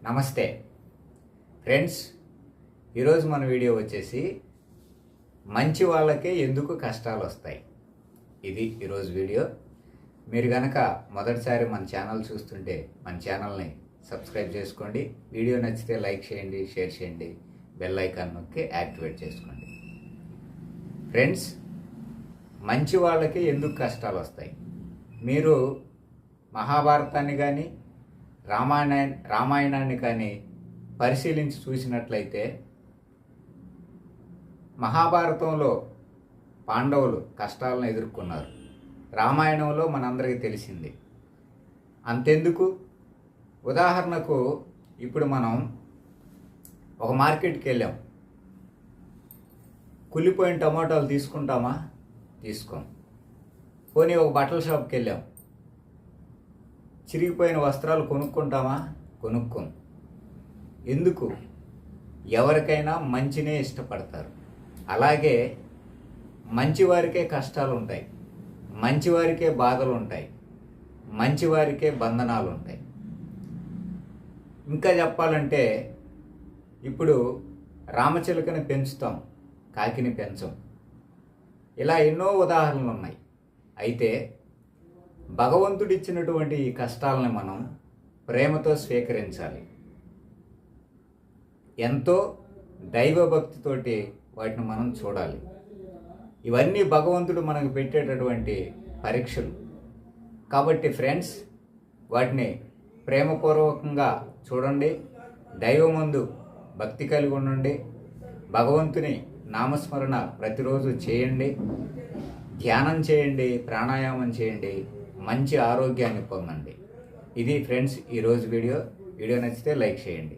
నమస్తే ఫ్రెండ్స్, ఈరోజు మన వీడియో వచ్చేసి మంచి వాళ్ళకే ఎందుకు కష్టాలు వస్తాయి. ఇది ఈరోజు వీడియో. మీరు కనుక మొదటిసారి మన ఛానల్ చూస్తుంటే మన ఛానల్ని సబ్స్క్రైబ్ చేసుకోండి. వీడియో నచ్చితే లైక్ చేయండి, షేర్ చేయండి, బెల్ ఐకాన్ నొక్కి యాక్టివేట్ చేసుకోండి. ఫ్రెండ్స్, మంచి వాళ్ళకి ఎందుకు కష్టాలు వస్తాయి? మీరు మహాభారతాన్ని కానీ రామాయణాన్ని కానీ పరిశీలించి చూసినట్లయితే మహాభారతంలో పాండవులు కష్టాలను ఎదుర్కొన్నారు. రామాయణంలో మనందరికీ తెలిసింది. అంతెందుకు, ఉదాహరణకు ఇప్పుడు మనం ఒక మార్కెట్కి వెళ్ళాం. కుళ్ళిపోయిన టమాటాలు తీసుకుంటామా? తీసుకోం. పోనీ ఒక బట్టల షాప్కి వెళ్ళాం. చిరిగిపోయిన వస్త్రాలు కొనుక్కుంటామా? కొనుక్కోం. ఎందుకు? ఎవరికైనా మంచినే ఇష్టపడతారు. అలాగే మంచివారికే కష్టాలు ఉంటాయి, మంచివారికే బాధలు ఉంటాయి, మంచివారికే బంధనాలు ఉంటాయి. ఇంకా చెప్పాలంటే ఇప్పుడు రామచిలుకని పెంచుతాం, కాకిని పెంచం. ఇలా ఎన్నో ఉదాహరణలు ఉన్నాయి. అయితే భగవంతుడిచ్చినటువంటి ఈ కష్టాలని మనం ప్రేమతో స్వీకరించాలి. ఎంతో దైవభక్తితోటి వాటిని మనం చూడాలి. ఇవన్నీ భగవంతుడు మనకు పెట్టేటటువంటి పరీక్షలు. కాబట్టి ఫ్రెండ్స్, వాటిని ప్రేమపూర్వకంగా చూడండి. దైవమందు భక్తి కలిగి ఉండండి. భగవంతుని నామస్మరణ ప్రతిరోజు చేయండి. ధ్యానం చేయండి, ప్రాణాయామం చేయండి, మంచి ఆరోగ్యాన్ని పొందండి. ఇది ఫ్రెండ్స్ ఈరోజు వీడియో. నచ్చితే లైక్ చేయండి.